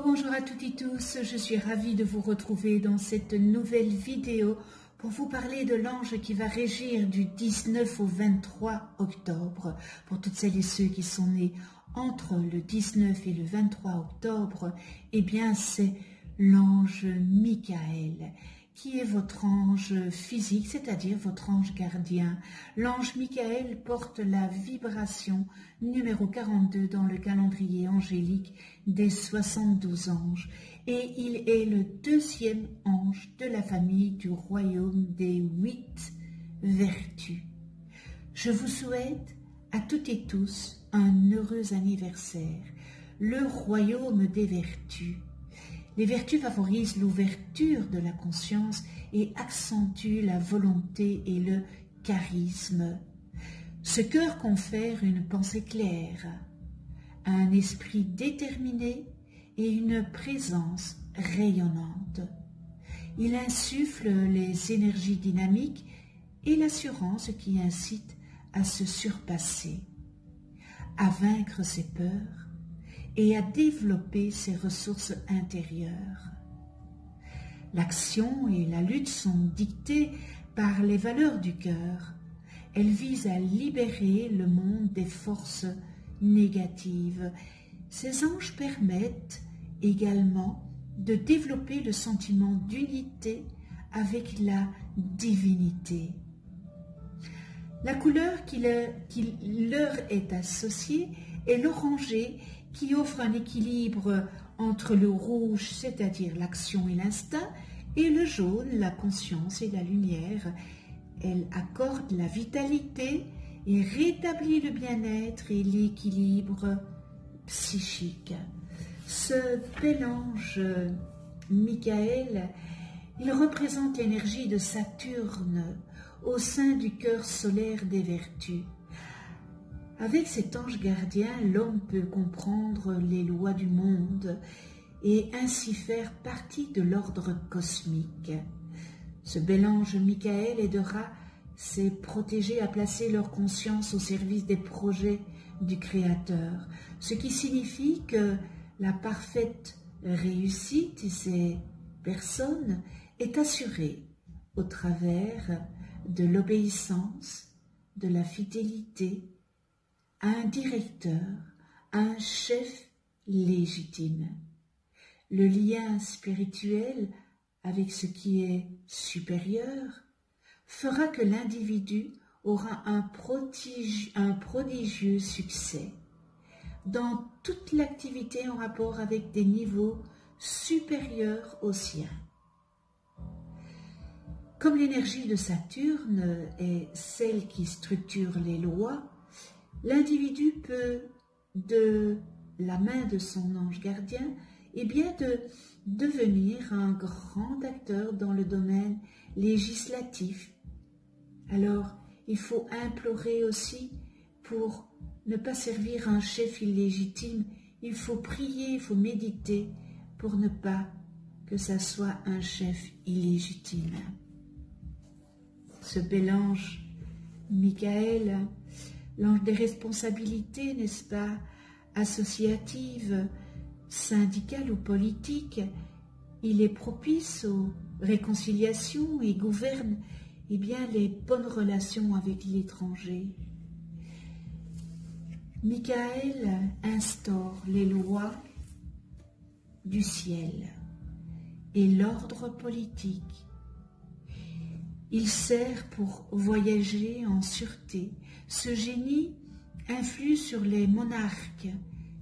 Bonjour à toutes et tous, je suis ravie de vous retrouver dans cette nouvelle vidéo pour vous parler de l'ange qui va régir du 19 au 23 octobre. Pour toutes celles et ceux qui sont nés entre le 19 et le 23 octobre, eh bien c'est l'ange Michael, qui est votre ange physique, c'est-à-dire votre ange gardien. L'ange Michael porte la vibration numéro 42 dans le calendrier angélique des 72 anges et il est le deuxième ange de la famille du royaume des 8 vertus. Je vous souhaite à toutes et tous un heureux anniversaire, le royaume des vertus. Les vertus favorisent l'ouverture de la conscience et accentuent la volonté et le charisme. Ce cœur confère une pensée claire, un esprit déterminé et une présence rayonnante. Il insuffle les énergies dynamiques et l'assurance qui incite à se surpasser, à vaincre ses peurs et à développer ses ressources intérieures. L'action et la lutte sont dictées par les valeurs du cœur. Elles visent à libérer le monde des forces négatives. Ces anges permettent également de développer le sentiment d'unité avec la divinité. La couleur qui leur est associée est l'orangé, qui offre un équilibre entre le rouge, c'est-à-dire l'action et l'instinct, et le jaune, la conscience et la lumière. Elle accorde la vitalité et rétablit le bien-être et l'équilibre psychique. Ce bel ange Michael, il représente l'énergie de Saturne au sein du cœur solaire des vertus. Avec cet ange gardien, l'homme peut comprendre les lois du monde et ainsi faire partie de l'ordre cosmique. Ce bel ange Michael aidera ses protégés à placer leur conscience au service des projets du Créateur, ce qui signifie que la parfaite réussite de ces personnes est assurée au travers de l'obéissance, de la fidélité, à un directeur, à un chef légitime. Le lien spirituel avec ce qui est supérieur fera que l'individu aura un prodigieux succès dans toute l'activité en rapport avec des niveaux supérieurs aux siens. Comme l'énergie de Saturne est celle qui structure les lois, l'individu peut, de la main de son ange gardien, de devenir un grand acteur dans le domaine législatif. Alors, il faut implorer aussi pour ne pas servir un chef illégitime. Il faut prier, il faut méditer pour ne pas que ça soit un chef illégitime. Ce bel ange Michael, l'ange des responsabilités, n'est-ce pas, associatives, syndicales ou politiques, il est propice aux réconciliations et gouverne les bonnes relations avec l'étranger. Michael instaure les lois du ciel et l'ordre politique. Il sert pour voyager en sûreté. Ce génie influe sur les monarques,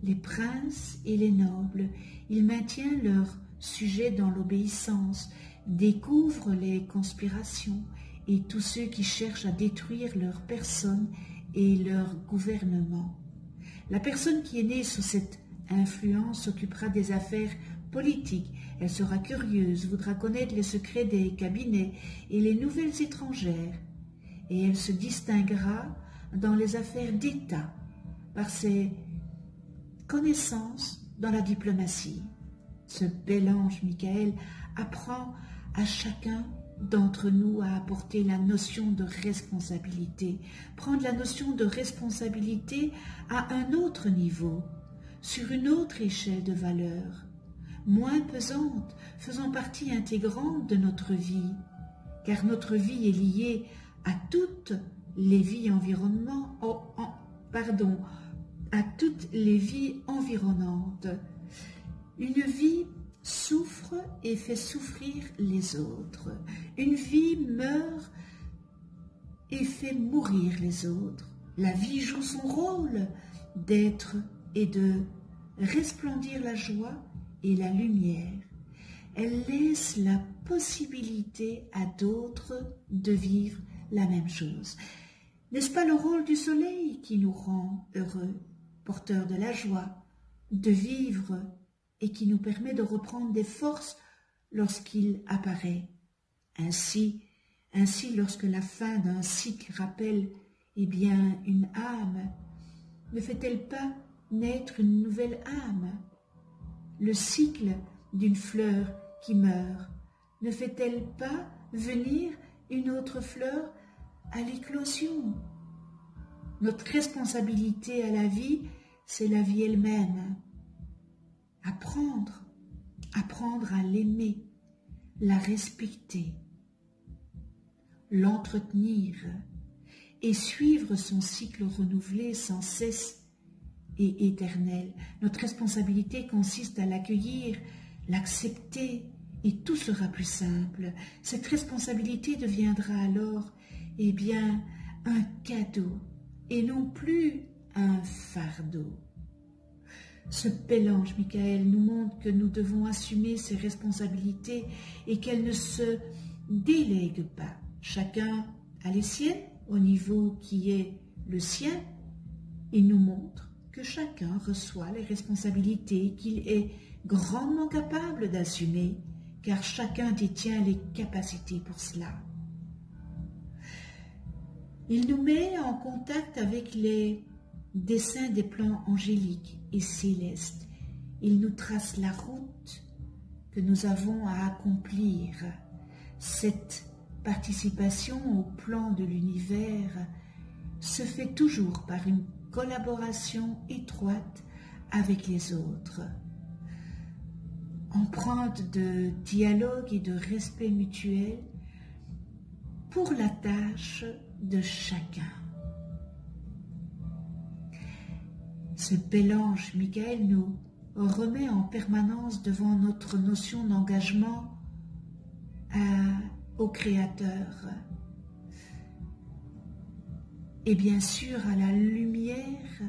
les princes et les nobles. Il maintient leurs sujets dans l'obéissance, découvre les conspirations et tous ceux qui cherchent à détruire leur personne et leur gouvernement. La personne qui est née sous cette influence s'occupera des affaires politiques. Elle sera curieuse, voudra connaître les secrets des cabinets et les nouvelles étrangères. Et elle se distinguera dans les affaires d'État par ses connaissances dans la diplomatie. Ce bel ange Michael apprend à chacun d'entre nous à apporter la notion de responsabilité, prendre la notion de responsabilité à un autre niveau, sur une autre échelle de valeur, moins pesantes, faisant partie intégrante de notre vie, car notre vie est liée à toutes les vies à toutes les vies environnantes. Une vie souffre et fait souffrir les autres. Une vie meurt et fait mourir les autres. La vie joue son rôle d'être et de resplendir la joie et la lumière. Elle laisse la possibilité à d'autres de vivre la même chose. N'est-ce pas le rôle du soleil qui nous rend heureux, porteur de la joie, de vivre et qui nous permet de reprendre des forces lorsqu'il apparaît? Ainsi, lorsque la fin d'un cycle rappelle une âme, ne fait-elle pas naître une nouvelle âme? Le cycle d'une fleur qui meurt, ne fait-elle pas venir une autre fleur à l'éclosion? Notre responsabilité à la vie, c'est la vie elle-même. Apprendre à l'aimer, la respecter, l'entretenir et suivre son cycle renouvelé sans cesse et éternel. Notre responsabilité consiste à l'accueillir, l'accepter et tout sera plus simple. Cette responsabilité deviendra alors, un cadeau et non plus un fardeau. Ce bel ange Michael nous montre que nous devons assumer ces responsabilités et qu'elles ne se délèguent pas. Chacun a les siennes au niveau qui est le sien. Il nous montre que chacun reçoit les responsabilités qu'il est grandement capable d'assumer, car chacun détient les capacités pour cela. Il nous met en contact avec les dessins des plans angéliques et célestes. Il nous trace la route que nous avons à accomplir. Cette participation au plan de l'univers se fait toujours par une collaboration étroite avec les autres. Empreinte de dialogue et de respect mutuel pour la tâche de chacun. Ce bel ange Michael nous remet en permanence devant notre notion d'engagement au Créateur et bien sûr à la lumière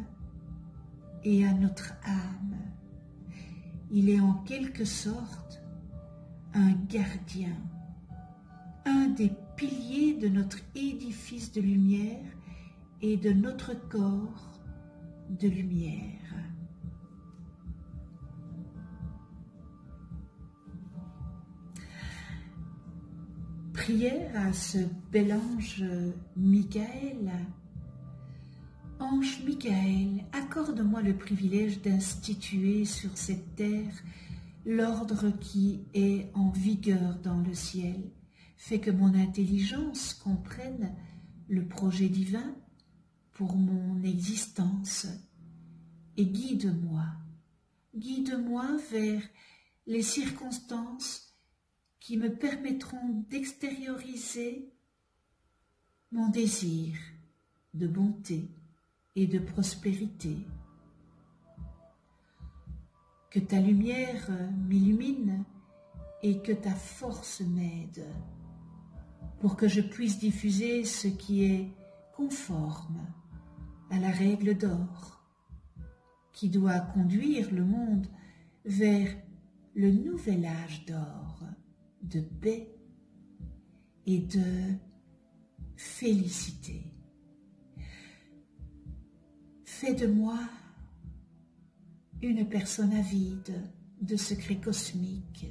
et à notre âme. Il est en quelque sorte un gardien, un des piliers de notre édifice de lumière et de notre corps de lumière. Prière à ce bel ange Michael. Ange Michael, accorde-moi le privilège d'instituer sur cette terre l'ordre qui est en vigueur dans le ciel. Fais que mon intelligence comprenne le projet divin pour mon existence et guide-moi vers les circonstances qui me permettront d'extérioriser mon désir de bonté et de prospérité. Que ta lumière m'illumine et que ta force m'aide pour que je puisse diffuser ce qui est conforme à la règle d'or qui doit conduire le monde vers le nouvel âge d'or de paix et de félicité. Fais de moi une personne avide de secrets cosmiques,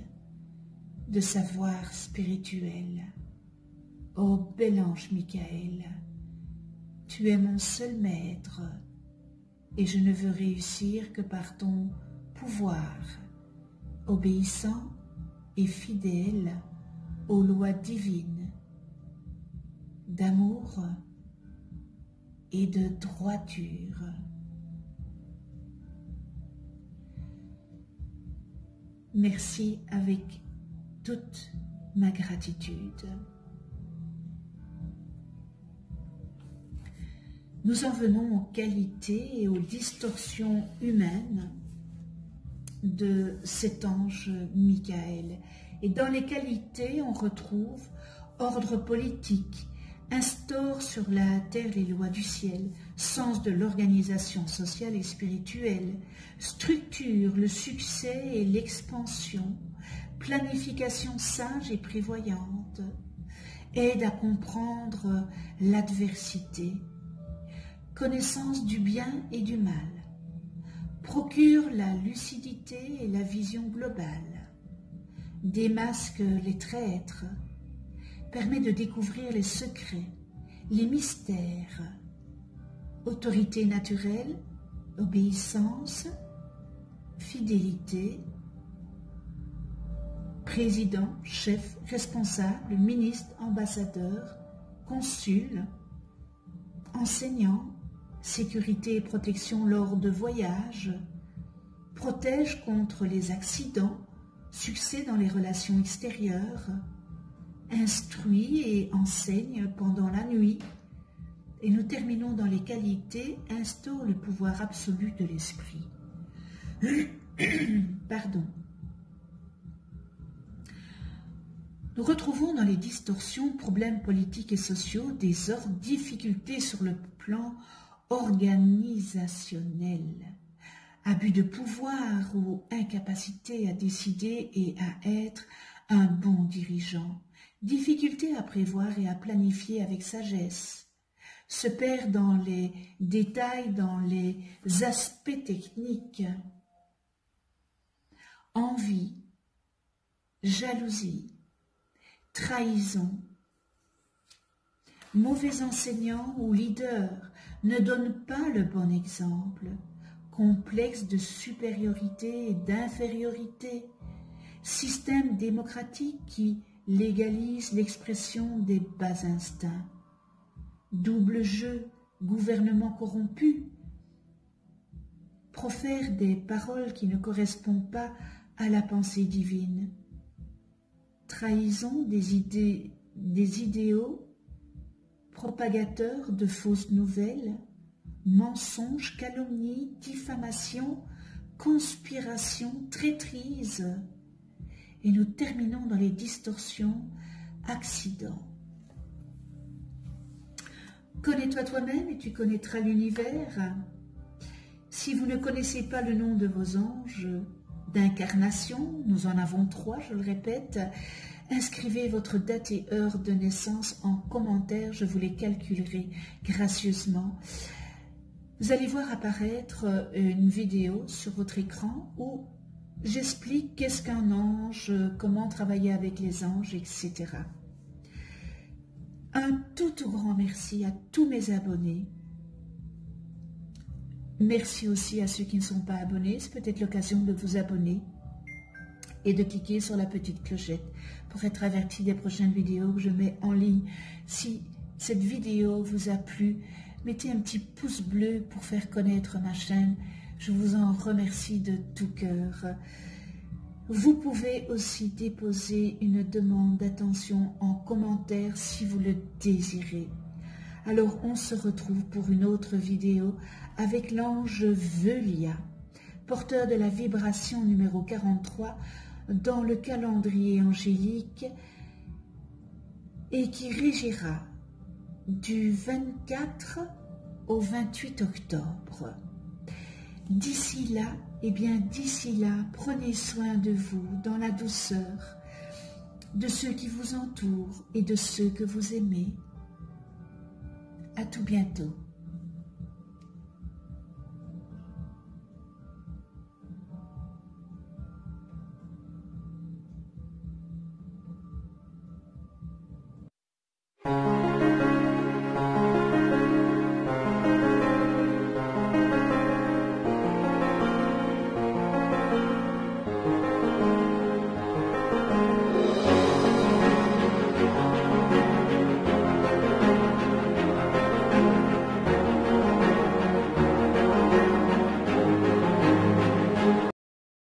de savoir spirituel. Ô bel ange Michael, tu es mon seul maître et je ne veux réussir que par ton pouvoir, obéissant et fidèle aux lois divines d'amour et de droiture. merci avec toute ma gratitude. Nous en venons aux qualités et aux distorsions humaines de cet ange Michael. Et dans les qualités, on retrouve ordre politique, instaure sur la terre les lois du ciel, sens de l'organisation sociale et spirituelle, structure le succès et l'expansion, planification sage et prévoyante, aide à comprendre l'adversité, connaissance du bien et du mal, procure la lucidité et la vision globale, démasque les traîtres, permet de découvrir les secrets, les mystères, autorité naturelle, obéissance, fidélité, président, chef, responsable, ministre, ambassadeur, consul, enseignant, sécurité et protection lors de voyages, protège contre les accidents, succès dans les relations extérieures, instruit et enseigne pendant la nuit, et nous terminons dans les qualités, instaure le pouvoir absolu de l'esprit. Pardon. Nous retrouvons dans les distorsions, problèmes politiques et sociaux, désordres, difficultés sur le plan organisationnel, abus de pouvoir ou incapacité à décider et à être un bon dirigeant, difficulté à prévoir et à planifier avec sagesse, se perd dans les détails, dans les aspects techniques, envie, jalousie, trahison, mauvais enseignant ou leader ne donne pas le bon exemple, complexe de supériorité et d'infériorité, système démocratique qui légalise l'expression des bas instincts, double jeu, gouvernement corrompu, profère des paroles qui ne correspondent pas à la pensée divine, trahison des idéaux, propagateur de fausses nouvelles, mensonges, calomnies, diffamation, conspiration, traîtrise. Et nous terminons dans les distorsions, accidents. Connais-toi toi-même et tu connaîtras l'univers. Si vous ne connaissez pas le nom de vos anges d'incarnation, nous en avons 3, je le répète, inscrivez votre date et heure de naissance en commentaire, je vous les calculerai gracieusement. Vous allez voir apparaître une vidéo sur votre écran où j'explique qu'est-ce qu'un ange, comment travailler avec les anges, etc. Un tout grand merci à tous mes abonnés. Merci aussi à ceux qui ne sont pas abonnés. C'est peut-être l'occasion de vous abonner et de cliquer sur la petite clochette pour être averti des prochaines vidéos que je mets en ligne. Si cette vidéo vous a plu, mettez un petit pouce bleu pour faire connaître ma chaîne. Je vous en remercie de tout cœur. Vous pouvez aussi déposer une demande d'attention en commentaire si vous le désirez. Alors on se retrouve pour une autre vidéo avec l'ange Velia, porteur de la vibration numéro 43 dans le calendrier angélique et qui régira du 24 au 28 octobre. D'ici là, prenez soin de vous dans la douceur, de ceux qui vous entourent et de ceux que vous aimez. À tout bientôt.